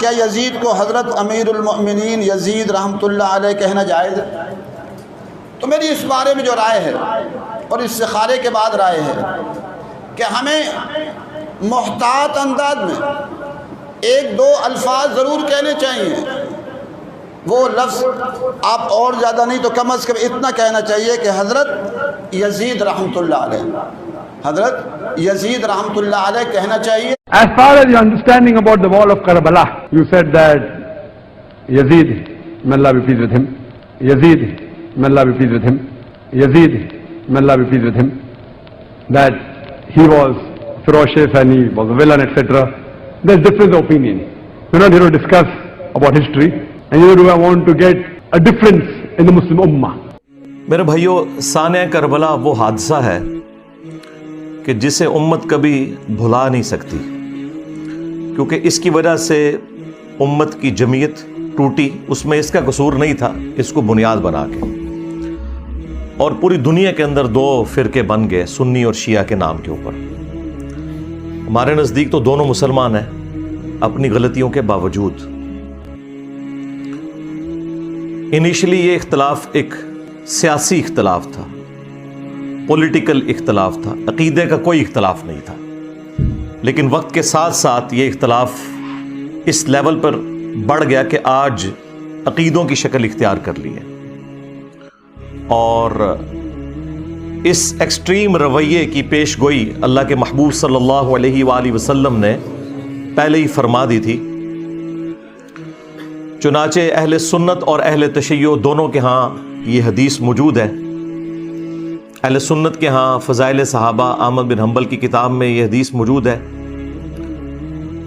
کیا یزید کو حضرت امیر المؤمنین یزید رحمۃ اللہ علیہ کہنا جائز ہے؟ تو میری اس بارے میں جو رائے ہے اور استخارے کے بعد رائے ہے کہ ہمیں محتاط انداز میں ایک دو الفاظ ضرور کہنے چاہیے. وہ لفظ آپ اور زیادہ نہیں تو کم از کم اتنا کہنا چاہیے کہ حضرت یزید رحمۃ اللہ علیہ، حضرت یزید رحمۃ اللہ علیہ کہنا چاہیے. As far as your understanding about the wall of Karbala, you said that Yazid, may Allah be pleased with him, Yazid, may Allah be pleased with him, Yazid, may Allah be pleased with him, that he was ferocious and he was a villain, etc. There's difference of opinion. We're not here to discuss about history, and neither do I want to get a difference in the Muslim Ummah. میرے بھائیو، سانحہ کربلا وہ حادثہ ہے کہ جسے امت کبھی بھلا نہیں سکتی، کیونکہ اس کی وجہ سے امت کی جمعیت ٹوٹی. اس میں اس کا قصور نہیں تھا، اس کو بنیاد بنا کے، اور پوری دنیا کے اندر دو فرقے بن گئے، سنی اور شیعہ کے نام کے اوپر. ہمارے نزدیک تو دونوں مسلمان ہیں اپنی غلطیوں کے باوجود. انیشلی یہ اختلاف ایک سیاسی اختلاف تھا، پولیٹیکل اختلاف تھا، عقیدے کا کوئی اختلاف نہیں تھا. لیکن وقت کے ساتھ ساتھ یہ اختلاف اس لیول پر بڑھ گیا کہ آج عقیدوں کی شکل اختیار کر لی ہے. اور اس ایکسٹریم رویے کی پیش گوئی اللہ کے محبوب صلی اللہ علیہ وآلہ وسلم نے پہلے ہی فرما دی تھی. چنانچہ اہل سنت اور اہل تشیع دونوں کے ہاں یہ حدیث موجود ہے. اہل سنت کے ہاں فضائل صحابہ احمد بن حنبل کی کتاب میں یہ حدیث موجود ہے.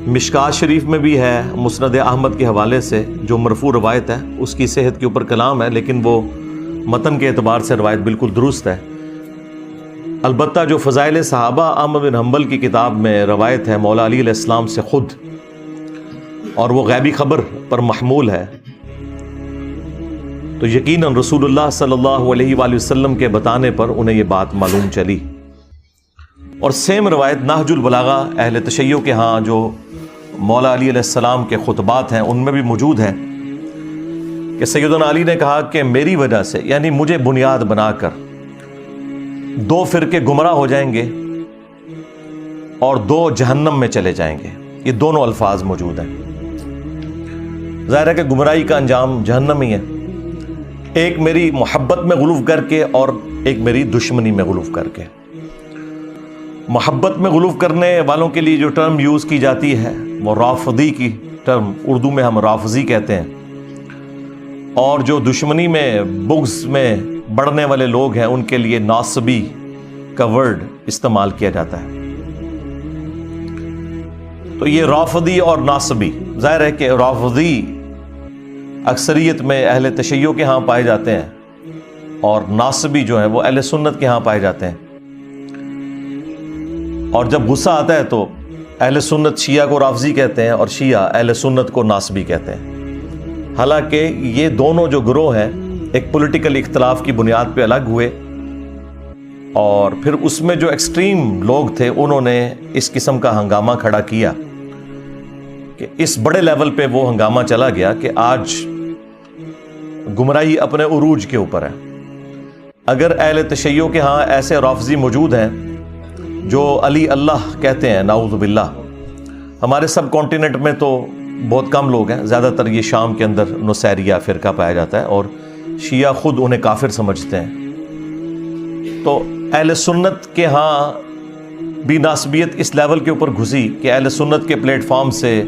مشکات شریف میں بھی ہے مسند احمد کے حوالے سے، جو مرفوع روایت ہے. اس کی صحت کے اوپر کلام ہے، لیکن وہ متن کے اعتبار سے روایت بالکل درست ہے. البتہ جو فضائل صحابہ احمد بن حنبل کی کتاب میں روایت ہے مولا علی علیہ السلام سے خود، اور وہ غیبی خبر پر محمول ہے، تو یقیناً رسول اللہ صلی اللہ علیہ وآلہ وسلم کے بتانے پر انہیں یہ بات معلوم چلی. اور سیم روایت نہج البلاغہ اہل تشیع کے ہاں جو مولا علی علیہ السلام کے خطبات ہیں ان میں بھی موجود ہے کہ سیدنا علی نے کہا کہ میری وجہ سے، یعنی مجھے بنیاد بنا کر، دو فرقے گمراہ ہو جائیں گے اور دو جہنم میں چلے جائیں گے. یہ دونوں الفاظ موجود ہیں. ظاہر ہے کہ گمراہی کا انجام جہنم ہی ہے. ایک میری محبت میں غلو کر کے اور ایک میری دشمنی میں غلو کر کے. محبت میں غلو کرنے والوں کے لیے جو ٹرم یوز کی جاتی ہے وہ رافضی کی ٹرم، اردو میں ہم رافضی کہتے ہیں. اور جو دشمنی میں بغض میں بڑھنے والے لوگ ہیں ان کے لیے ناصبی کا ورڈ استعمال کیا جاتا ہے. تو یہ رافضی اور ناصبی، ظاہر ہے کہ رافضی اکثریت میں اہل تشیع کے ہاں پائے جاتے ہیں اور ناصبی جو ہیں وہ اہل سنت کے ہاں پائے جاتے ہیں. اور جب غصہ آتا ہے تو اہل سنت شیعہ کو رافضی کہتے ہیں اور شیعہ اہل سنت کو ناصبی کہتے ہیں. حالانکہ یہ دونوں جو گروہ ہیں ایک پولیٹیکل اختلاف کی بنیاد پہ الگ ہوئے، اور پھر اس میں جو ایکسٹریم لوگ تھے انہوں نے اس قسم کا ہنگامہ کھڑا کیا کہ اس بڑے لیول پہ وہ ہنگامہ چلا گیا کہ آج گمراہی اپنے عروج کے اوپر ہے. اگر اہل تشیع کے ہاں ایسے رافضی موجود ہیں جو علی اللہ کہتے ہیں، نعوذ باللہ، ہمارے سب کانٹیننٹ میں تو بہت کم لوگ ہیں، زیادہ تر یہ شام کے اندر نصیریہ فرقہ پایا جاتا ہے اور شیعہ خود انہیں کافر سمجھتے ہیں. تو اہل سنت کے ہاں بھی ناسبیت اس لیول کے اوپر گھسی کہ اہل سنت کے پلیٹ فارم سے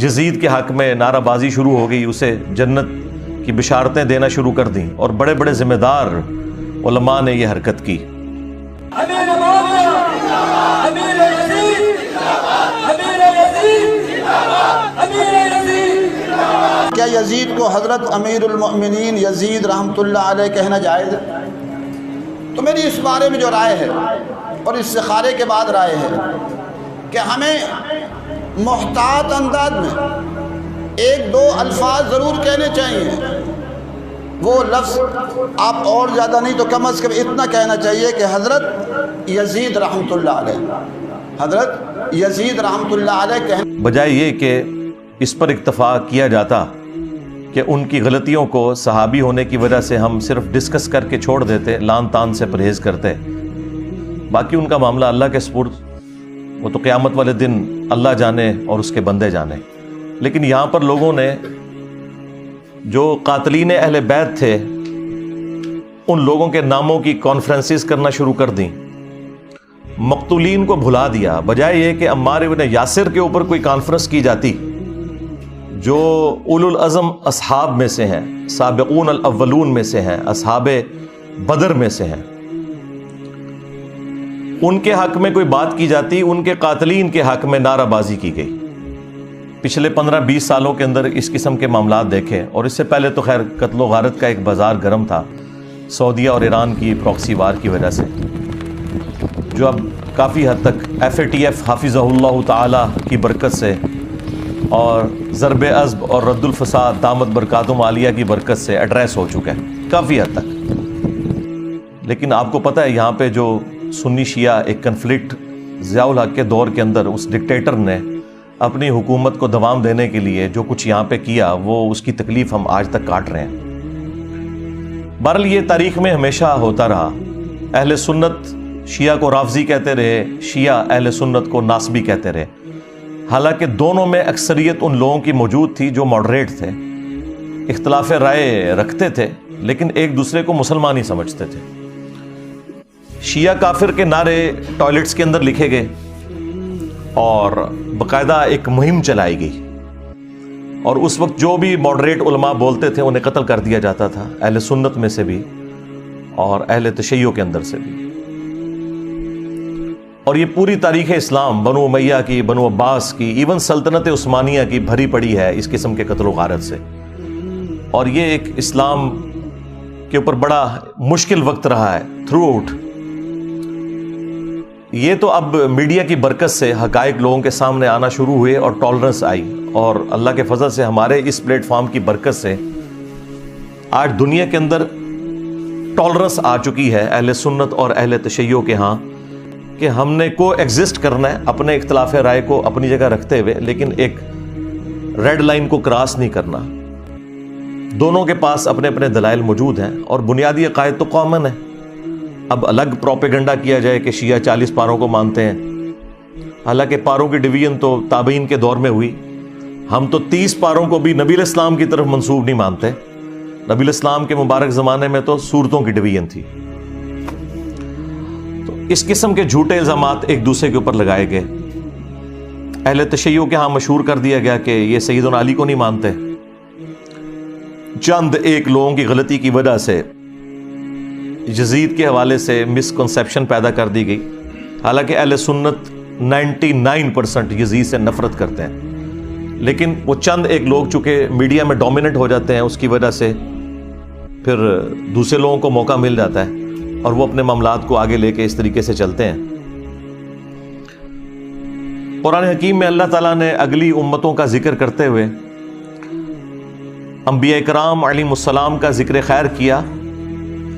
یزید کے حق میں نعرہ بازی شروع ہو گئی، اسے جنت کی بشارتیں دینا شروع کر دیں، اور بڑے بڑے ذمہ دار علماء نے یہ حرکت کی. امیر یزید یزید کو حضرت امیر المؤمنین یزید رحمۃ اللہ علیہ کہنا جائز ہے؟ تو میری اس بارے میں جو رائے ہے اور استخارے کے بعد رائے ہے کہ ہمیں محتاط انداز میں ایک دو الفاظ ضرور کہنے چاہیے. وہ لفظ آپ اور زیادہ نہیں تو کم از کم اتنا کہنا چاہیے کہ حضرت یزید رحمۃ اللہ علیہ، حضرت یزید رحمۃ اللہ علیہ کہنے، بجائے یہ کہ اس پر اکتفا کیا جاتا کہ ان کی غلطیوں کو صحابی ہونے کی وجہ سے ہم صرف ڈسکس کر کے چھوڑ دیتے، لان تان سے پرہیز کرتے، باقی ان کا معاملہ اللہ کے سپرد، وہ تو قیامت والے دن اللہ جانے اور اس کے بندے جانے. لیکن یہاں پر لوگوں نے جو قاتلین اہل بیت تھے ان لوگوں کے ناموں کی کانفرنسز کرنا شروع کر دیں، مقتولین کو بھلا دیا. بجائے یہ کہ عمار ابن یاسر کے اوپر کوئی کانفرنس کی جاتی جو اولو العزم اصحاب میں سے ہیں، سابقون الاولون میں سے ہیں، اصحاب بدر میں سے ہیں، ان کے حق میں کوئی بات کی جاتی، ان کے قاتلین کے حق میں نعرہ بازی کی گئی. پچھلے 15-20 سالوں کے اندر اس قسم کے معاملات دیکھے، اور اس سے پہلے تو خیر قتل و غارت کا ایک بازار گرم تھا سعودیہ اور ایران کی پراکسی وار کی وجہ سے، جو اب کافی حد تک FATF حافظہ اللہ تعالی کی برکت سے اور ضرب عزب اور رد الفساد دامت برکاتہم عالیہ کی برکت سے ایڈریس ہو چکا ہے کافی حد تک. لیکن آپ کو پتہ ہے یہاں پہ جو سنی شیعہ ایک کنفلکٹ ضیاء الحق کے دور کے اندر اس ڈکٹیٹر نے اپنی حکومت کو دوام دینے کے لیے جو کچھ یہاں پہ کیا، وہ اس کی تکلیف ہم آج تک کاٹ رہے ہیں. بہرحال یہ تاریخ میں ہمیشہ ہوتا رہا. اہل سنت شیعہ کو رافضی کہتے رہے، شیعہ اہل سنت کو ناصبی کہتے رہے، حالانکہ دونوں میں اکثریت ان لوگوں کی موجود تھی جو ماڈریٹ تھے، اختلاف رائے رکھتے تھے لیکن ایک دوسرے کو مسلمان ہی سمجھتے تھے. شیعہ کافر کے نعرے ٹوائلٹس کے اندر لکھے گئے اور باقاعدہ ایک مہم چلائی گئی، اور اس وقت جو بھی ماڈریٹ علماء بولتے تھے انہیں قتل کر دیا جاتا تھا، اہل سنت میں سے بھی اور اہل تشیع کے اندر سے بھی. اور یہ پوری تاریخ اسلام بنو امیہ کی، بنو عباس کی، ایون سلطنت عثمانیہ کی بھری پڑی ہے اس قسم کے قتل و غارت سے. اور یہ ایک اسلام کے اوپر بڑا مشکل وقت رہا ہے تھرو آؤٹ. یہ تو اب میڈیا کی برکت سے حقائق لوگوں کے سامنے آنا شروع ہوئے اور ٹالرنس آئی، اور اللہ کے فضل سے ہمارے اس پلیٹ فارم کی برکت سے آج دنیا کے اندر ٹالرنس آ چکی ہے اہل سنت اور اہل تشیع کے ہاں کہ ہم نے کو ایگزسٹ کرنا ہے اپنے اختلاف رائے کو اپنی جگہ رکھتے ہوئے، لیکن ایک ریڈ لائن کو کراس نہیں کرنا. دونوں کے پاس اپنے اپنے دلائل موجود ہیں اور بنیادی عقائد تو کامن ہے. اب الگ پروپیگنڈا کیا جائے کہ شیعہ 40 پاروں کو مانتے ہیں، حالانکہ پاروں کی ڈویژن تو تابعین کے دور میں ہوئی. ہم تو 30 پاروں کو بھی نبی الاسلام کی طرف منسوب نہیں مانتے. نبی الاسلام کے مبارک زمانے میں تو سورتوں کی ڈویژن تھی. تو اس قسم کے جھوٹے الزامات ایک دوسرے کے اوپر لگائے گئے. اہل تشیع کے ہاں مشہور کر دیا گیا کہ یہ سیدنا علی کو نہیں مانتے. چند ایک لوگوں کی غلطی کی وجہ سے یزید کے حوالے سے مسکنسیپشن پیدا کر دی گئی، حالانکہ اہل سنت 99% یزید سے نفرت کرتے ہیں، لیکن وہ چند ایک لوگ چونکہ میڈیا میں ڈومیننٹ ہو جاتے ہیں اس کی وجہ سے پھر دوسرے لوگوں کو موقع مل جاتا ہے اور وہ اپنے معاملات کو آگے لے کے اس طریقے سے چلتے ہیں. قرآن حکیم میں اللہ تعالیٰ نے اگلی امتوں کا ذکر کرتے ہوئے انبیاء کرام علیہم السلام کا ذکر خیر کیا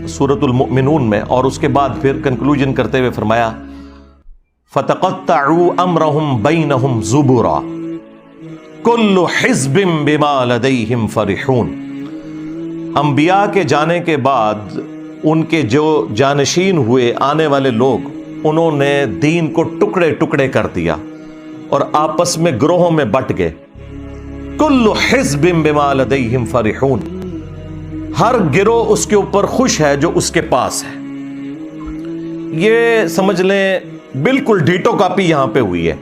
سورۃ المؤمنون میں، اور اس کے بعد پھر کنکلوژن کرتے ہوئے فرمایا فَتَقَطَّعُوا أَمْرَهُمْ بَيْنَهُمْ زُبُرًا كُلُّ حِزْبٍ بِمَا لَدَيْهِمْ فَرِحُونَ. انبیاء کے جانے کے بعد ان کے جو جانشین ہوئے آنے والے لوگ، انہوں نے دین کو ٹکڑے ٹکڑے کر دیا اور آپس میں گروہوں میں بٹ گئے. كُلُّ حِزْبٍ بِمَا لَدَيْهِمْ فَرِحُونَ. ہر گروہ اس کے اوپر خوش ہے جو اس کے پاس ہے. یہ سمجھ لیں بالکل ڈیٹو کاپی یہاں پہ ہوئی ہے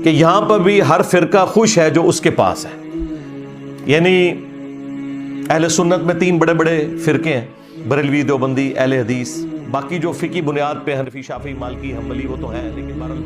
کہ یہاں پر بھی ہر فرقہ خوش ہے جو اس کے پاس ہے. یعنی اہل سنت میں 3 بڑے بڑے فرقے ہیں، بریلوی، دیوبندی، اہل حدیث. باقی جو فقہی بنیاد پہ حنفی، شافعی، مالکی، حنبلی وہ تو ہیں، لیکن بہرحال